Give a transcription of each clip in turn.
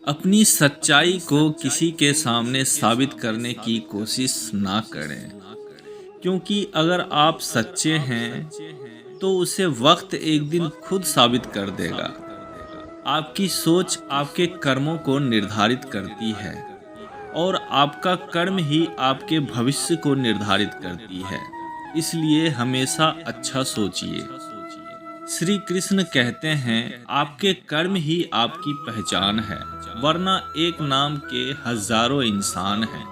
अपनी सच्चाई को किसी के सामने साबित करने की कोशिश ना करें, क्योंकि अगर आप सच्चे हैं तो उसे वक्त एक दिन खुद साबित कर देगा। आपकी सोच आपके कर्मों को निर्धारित करती है और आपका कर्म ही आपके भविष्य को निर्धारित करती है। इसलिए हमेशा अच्छा सोचिए। श्री कृष्ण कहते हैं, आपके कर्म ही आपकी पहचान है, वरना एक नाम के हजारों इंसान हैं।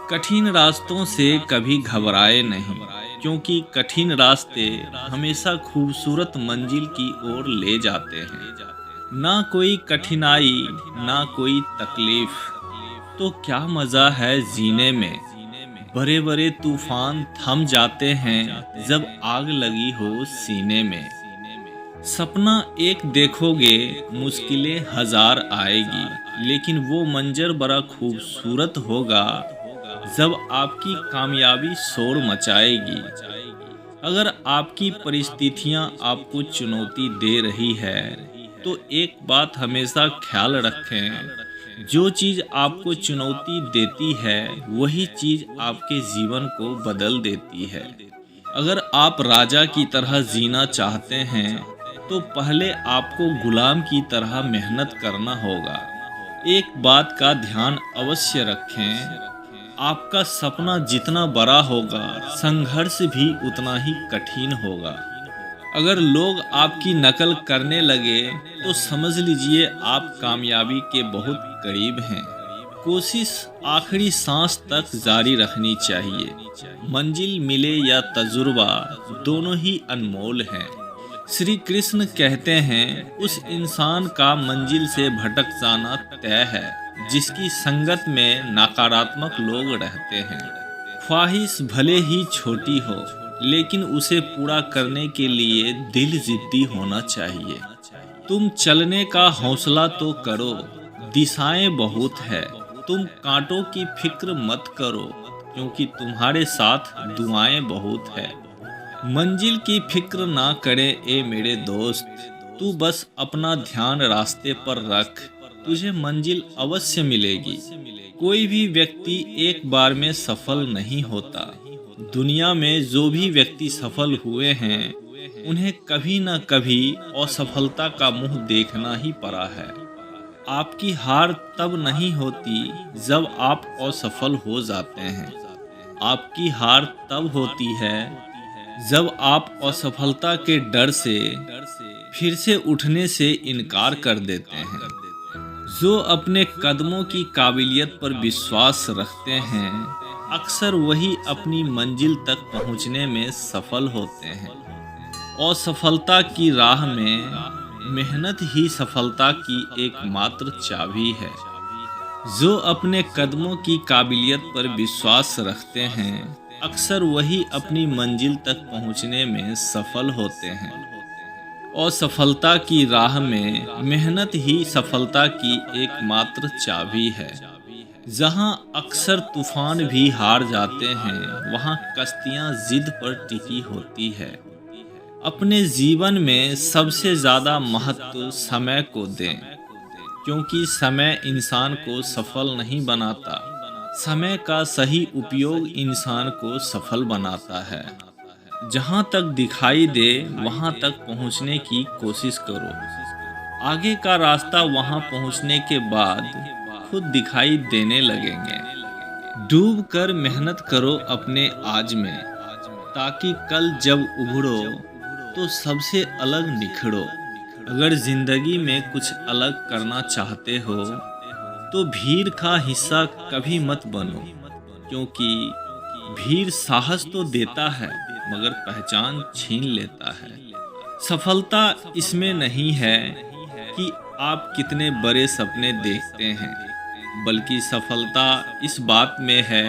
कठिन रास्तों से कभी घबराए नहीं, क्योंकि कठिन रास्ते हमेशा खूबसूरत मंजिल की ओर ले जाते हैं। ना कोई कठिनाई, ना कोई तकलीफ, तो क्या मज़ा है जीने में। बड़े बड़े तूफान थम जाते हैं जब आग लगी हो सीने में। सपना एक देखोगे, मुश्किलें हजार आएगी, लेकिन वो मंजर बड़ा खूबसूरत होगा जब आपकी कामयाबी शोर मचाएगी। अगर आपकी परिस्थितियां आपको चुनौती दे रही है, तो एक बात हमेशा ख्याल रखें, जो चीज़ आपको चुनौती देती है वही चीज़ आपके जीवन को बदल देती है। अगर आप राजा की तरह जीना चाहते हैं तो पहले आपको गुलाम की तरह मेहनत करना होगा। एक बात का ध्यान अवश्य रखें, आपका सपना जितना बड़ा होगा, संघर्ष भी उतना ही कठिन होगा। अगर लोग आपकी नकल करने लगे तो समझ लीजिए आप कामयाबी के बहुत करीब हैं। कोशिश आखिरी सांस तक जारी रखनी चाहिए। मंजिल मिले या तजुर्बा, दोनों ही अनमोल हैं। श्री कृष्ण कहते हैं, उस इंसान का मंजिल से भटक जाना तय है जिसकी संगत में नकारात्मक लोग रहते हैं। ख्वाहिश भले ही छोटी हो, लेकिन उसे पूरा करने के लिए दिल जिद्दी होना चाहिए। तुम चलने का हौसला तो करो, दिशाएं बहुत है। तुम कांटों की फिक्र मत करो, क्योंकि तुम्हारे साथ दुआएं बहुत है। मंजिल की फिक्र ना करे ए मेरे दोस्त, तू बस अपना ध्यान रास्ते पर रख, तुझे मंजिल अवश्य मिलेगी। कोई भी व्यक्ति एक बार में सफल नहीं होता। दुनिया में जो भी व्यक्ति सफल हुए हैं, उन्हें कभी न कभी असफलता का मुंह देखना ही पड़ा है। आपकी हार तब नहीं होती जब आप असफल हो जाते हैं। आपकी हार तब होती है जब आप असफलता के डर से फिर से उठने से इनकार कर देते हैं। जो अपने कदमों की काबिलियत पर विश्वास रखते हैं, अक्सर वही अपनी मंजिल तक पहुंचने में सफल होते हैं। असफलता की राह में मेहनत ही सफलता की एकमात्र चाबी है। जो अपने कदमों की काबिलियत पर विश्वास रखते हैं, अक्सर वही अपनी मंजिल तक पहुंचने में सफल होते हैं। और सफलता की राह में मेहनत ही सफलता की एकमात्र चाबी है। जहां अक्सर तूफान भी हार जाते हैं, वहां कश्तियां जिद पर टिकी होती है। अपने जीवन में सबसे ज़्यादा महत्व समय को दें, क्योंकि समय इंसान को सफल नहीं बनाता, समय का सही उपयोग इंसान को सफल बनाता है। जहाँ तक दिखाई दे वहाँ तक पहुँचने की कोशिश करो। आगे का रास्ता वहाँ पहुँचने के बाद खुद दिखाई देने लगेंगे। डूब कर मेहनत करो अपने आज में, ताकि कल जब उभरो तो सबसे अलग निखरो। अगर जिंदगी में कुछ अलग करना चाहते हो तो भीड़ का हिस्सा कभी मत बनो, क्योंकि भीड़ साहस तो देता है मगर पहचान छीन लेता है। सफलता इसमें नहीं है कि आप कितने बड़े सपने देखते हैं, बल्कि सफलता इस बात में है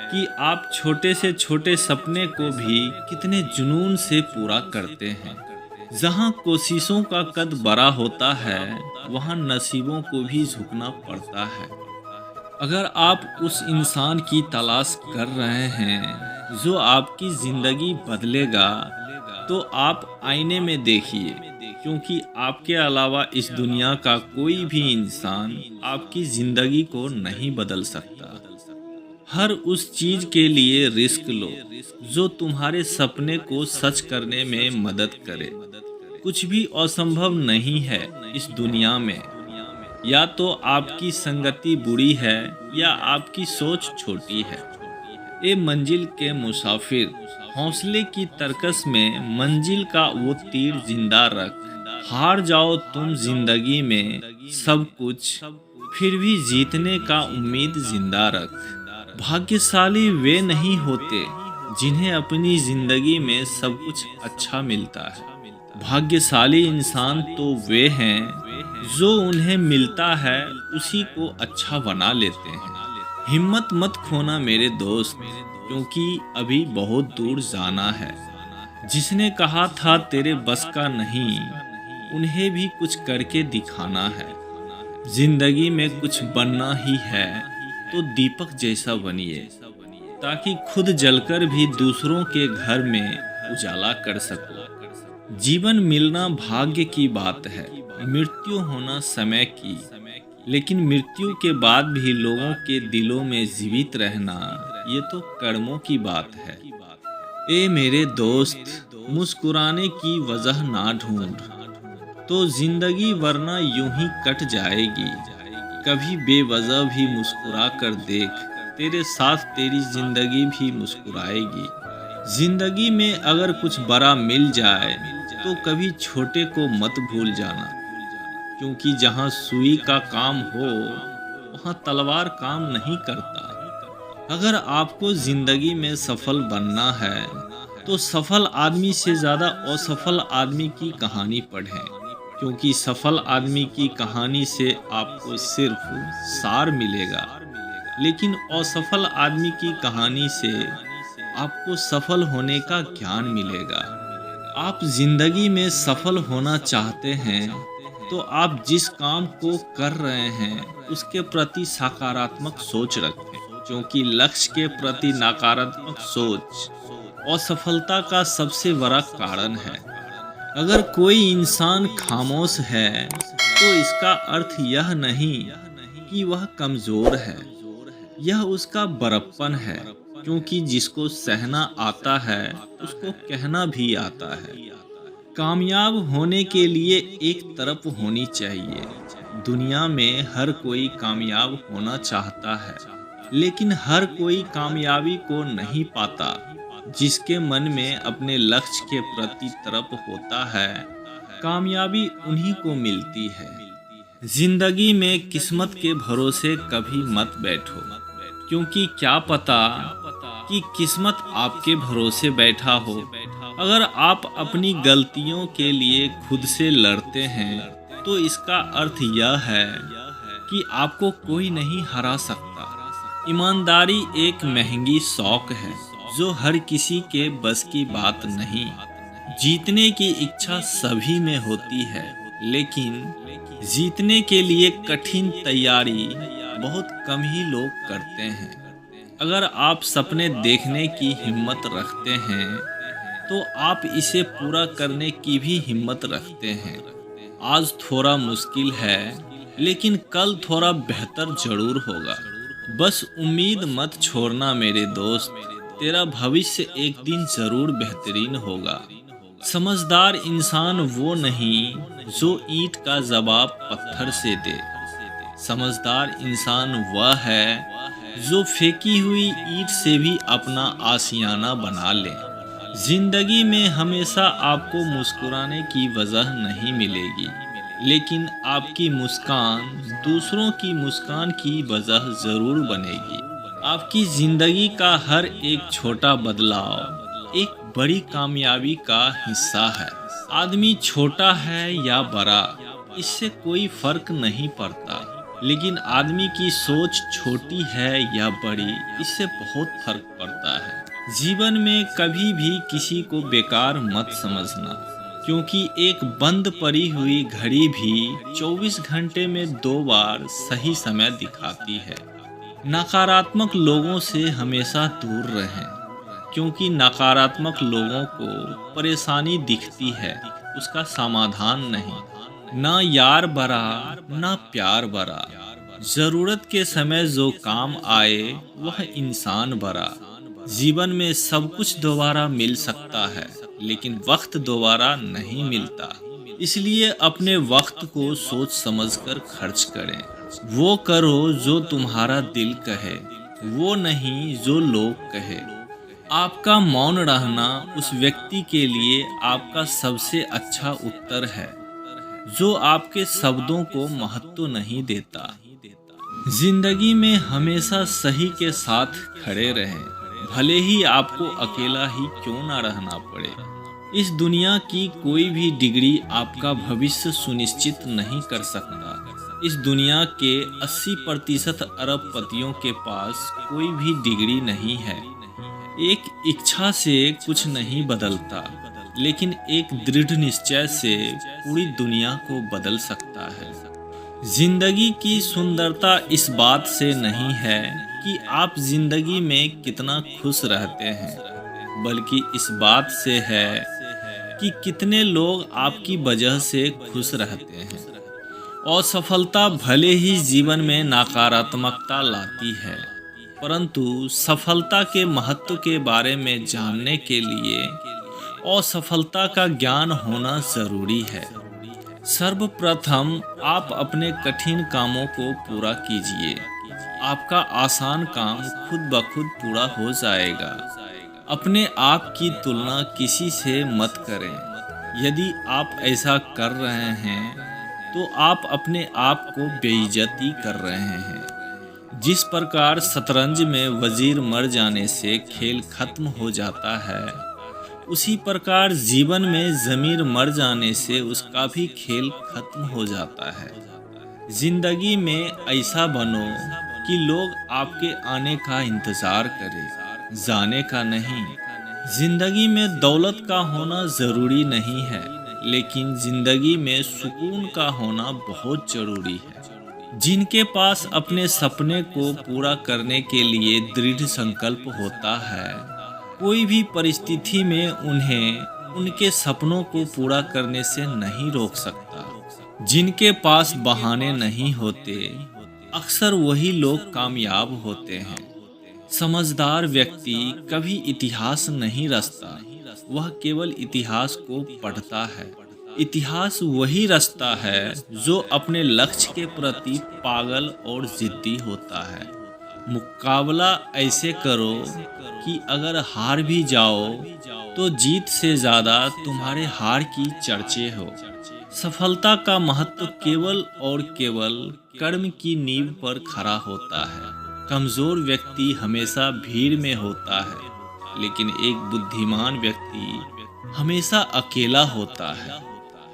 कि आप छोटे से छोटे सपने को भी कितने जुनून से पूरा करते हैं। जहाँ कोशिशों का कद बड़ा होता है, वहाँ नसीबों को भी झुकना पड़ता है। अगर आप उस इंसान की तलाश कर रहे हैं जो आपकी ज़िंदगी बदलेगा, तो आप आईने में देखिए, क्योंकि आपके अलावा इस दुनिया का कोई भी इंसान आपकी ज़िंदगी को नहीं बदल सकता। हर उस चीज़ के लिए रिस्क लो जो तुम्हारे सपने को सच करने में मदद करे। कुछ भी असंभव नहीं है इस दुनिया में। या तो आपकी संगति बुरी है या आपकी सोच छोटी है। ए मंजिल के मुसाफिर, हौसले की तरकस में मंजिल का वो तीर जिंदा रख। हार जाओ तुम जिंदगी में सब कुछ, फिर भी जीतने का उम्मीद जिंदा रख। भाग्यशाली वे नहीं होते जिन्हें अपनी जिंदगी में सब कुछ अच्छा मिलता है। भाग्यशाली इंसान तो वे हैं जो उन्हें मिलता है उसी को अच्छा बना लेते हैं। हिम्मत मत खोना मेरे दोस्त, क्योंकि अभी बहुत दूर जाना है। जिसने कहा था तेरे बस का नहीं, उन्हें भी कुछ करके दिखाना है। जिंदगी में कुछ बनना ही है तो दीपक जैसा बनिए, ताकि खुद जलकर भी दूसरों के घर में उजाला कर सको। जीवन मिलना भाग्य की बात है, मृत्यु होना समय की। लेकिन मृत्यु के बाद भी लोगों के दिलों में जीवित रहना, ये तो कर्मों की बात है। ए मेरे दोस्त, मुस्कुराने की वजह ना ढूंढ तो जिंदगी वरना यूं ही कट जाएगी। कभी बेवजह भी मुस्कुरा कर देख, तेरे साथ तेरी जिंदगी भी मुस्कुराएगी। जिंदगी में अगर कुछ बड़ा मिल जाए तो कभी छोटे को मत भूल जाना, क्योंकि जहाँ सुई का काम हो वहाँ तलवार काम नहीं करता। अगर आपको जिंदगी में सफल बनना है तो सफल आदमी से ज़्यादा असफल आदमी की कहानी पढ़ें, क्योंकि सफल आदमी की कहानी से आपको सिर्फ सार मिलेगा, लेकिन असफल आदमी की कहानी से आपको सफल होने का ज्ञान मिलेगा। आप जिंदगी में सफल होना चाहते हैं तो आप जिस काम को कर रहे हैं उसके प्रति सकारात्मक सोच रखें, क्योंकि लक्ष्य के प्रति नकारात्मक सोच असफलता का सबसे बड़ा कारण है। अगर कोई इंसान खामोश है तो इसका अर्थ यह नहीं कि वह कमजोर है, यह उसका बड़प्पन है, क्योंकि जिसको सहना आता है उसको कहना भी आता है। कामयाब होने के लिए एक तरफ होनी चाहिए। दुनिया में हर कोई कामयाब होना चाहता है, लेकिन हर कोई कामयाबी को नहीं पाता। जिसके मन में अपने लक्ष्य के प्रति तरफ होता है, कामयाबी उन्हीं को मिलती है। जिंदगी में किस्मत के भरोसे कभी मत बैठो, क्योंकि क्या पता कि किस्मत आपके भरोसे बैठा हो। अगर आप अपनी गलतियों के लिए खुद से लड़ते हैं तो इसका अर्थ यह है कि आपको कोई नहीं हरा सकता। ईमानदारी एक महंगी शौक है जो हर किसी के बस की बात नहीं। जीतने की इच्छा सभी में होती है, लेकिन जीतने के लिए कठिन तैयारी बहुत कम ही लोग करते हैं। अगर आप सपने देखने की हिम्मत रखते हैं तो आप इसे पूरा करने की भी हिम्मत रखते हैं। आज थोड़ा मुश्किल है, लेकिन कल थोड़ा बेहतर जरूर होगा। बस उम्मीद मत छोड़ना मेरे दोस्त, तेरा भविष्य एक दिन जरूर बेहतरीन होगा। समझदार इंसान वो नहीं जो ईंट का जवाब पत्थर से दे। समझदार इंसान वह है जो फेंकी हुई ईंट से भी अपना आशियाना बना ले। जिंदगी में हमेशा आपको मुस्कुराने की वजह नहीं मिलेगी, लेकिन आपकी मुस्कान दूसरों की मुस्कान की वजह जरूर बनेगी। आपकी जिंदगी का हर एक छोटा बदलाव एक बड़ी कामयाबी का हिस्सा है। आदमी छोटा है या बड़ा, इससे कोई फर्क नहीं पड़ता, लेकिन आदमी की सोच छोटी है या बड़ी, इससे बहुत फर्क पड़ता है। जीवन में कभी भी किसी को बेकार मत समझना, क्योंकि एक बंद पड़ी हुई घड़ी भी 24 घंटे में 2 बार सही समय दिखाती है। नकारात्मक लोगों से हमेशा दूर रहें, क्योंकि नकारात्मक लोगों को परेशानी दिखती है, उसका समाधान नहीं। ना यार बरा ना प्यार बरा, जरूरत के समय जो काम आए वह इंसान बरा। जीवन में सब कुछ दोबारा मिल सकता है, लेकिन वक्त दोबारा नहीं मिलता। इसलिए अपने वक्त को सोच समझकर खर्च करें। वो करो जो तुम्हारा दिल कहे, वो नहीं जो लोग कहे। आपका मौन रहना उस व्यक्ति के लिए आपका सबसे अच्छा उत्तर है जो आपके शब्दों को महत्व नहीं देता। जिंदगी में हमेशा सही के साथ खड़े रहें, भले ही आपको अकेला ही क्यों ना रहना पड़े। इस दुनिया की कोई भी डिग्री आपका भविष्य सुनिश्चित नहीं कर सकता। इस दुनिया के 80% अरबपतियों के पास कोई भी डिग्री नहीं है। एक इच्छा से कुछ नहीं बदलता, लेकिन एक दृढ़ निश्चय से पूरी दुनिया को बदल सकता है। जिंदगी की सुंदरता इस बात से नहीं है कि आप जिंदगी में कितना खुश रहते हैं, बल्कि इस बात से है कि कितने लोग आपकी वजह से खुश रहते हैं। असफलता भले ही जीवन में नकारात्मकता लाती है, परंतु सफलता के महत्व के बारे में जानने के लिए असफलता का ज्ञान होना जरूरी है। सर्वप्रथम आप अपने कठिन कामों को पूरा कीजिए। आपका आसान काम खुद ब खुद पूरा हो जाएगा। अपने आप की तुलना किसी से मत करें। यदि आप ऐसा कर रहे हैं तो आप अपने आप को बेइज्जती कर रहे हैं। जिस प्रकार शतरंज में वजीर मर जाने से खेल खत्म हो जाता है, उसी प्रकार जीवन में ज़मीर मर जाने से उसका भी खेल खत्म हो जाता है। जिंदगी में ऐसा बनो कि लोग आपके आने का इंतज़ार करें, जाने का नहीं। जिंदगी में दौलत का होना ज़रूरी नहीं है, लेकिन जिंदगी में सुकून का होना बहुत ज़रूरी है। जिनके पास अपने सपने को पूरा करने के लिए दृढ़ संकल्प होता है, कोई भी परिस्थिति में उन्हें उनके सपनों को पूरा करने से नहीं रोक सकता। जिनके पास बहाने नहीं होते, अक्सर वही लोग कामयाब होते हैं। समझदार व्यक्ति कभी इतिहास नहीं रचता, वह केवल इतिहास को पढ़ता है। इतिहास वही रचता है जो अपने लक्ष्य के प्रति पागल और जिद्दी होता है। मुकाबला ऐसे करो कि अगर हार भी जाओ तो जीत से ज़्यादा तुम्हारे हार की चर्चे हो। सफलता का महत्व केवल और केवल कर्म की नींव पर खड़ा होता है। कमज़ोर व्यक्ति हमेशा भीड़ में होता है, लेकिन एक बुद्धिमान व्यक्ति हमेशा अकेला होता है।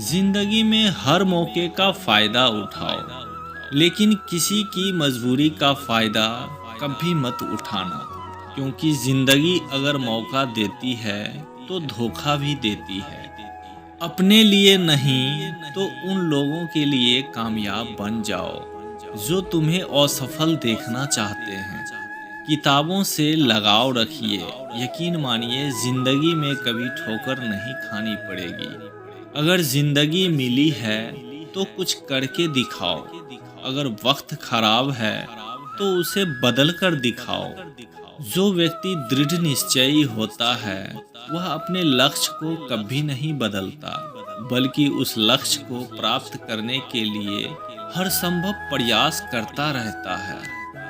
जिंदगी में हर मौके का फ़ायदा उठाओ, लेकिन किसी की मजबूरी का फ़ायदा कभी मत उठाना, क्योंकि ज़िंदगी अगर मौका देती है तो धोखा भी देती है। अपने लिए नहीं तो उन लोगों के लिए कामयाब बन जाओ जो तुम्हें असफल देखना चाहते हैं। किताबों से लगाव रखिए, यकीन मानिए ज़िंदगी में कभी ठोकर नहीं खानी पड़ेगी। अगर ज़िंदगी मिली है तो कुछ करके दिखाओ। अगर वक्त खराब है तो उसे बदल कर दिखाओ। जो व्यक्ति दृढ़ निश्चयी होता है वह अपने लक्ष्य को कभी नहीं बदलता, बल्कि उस लक्ष्य को प्राप्त करने के लिए हर संभव प्रयास करता रहता है।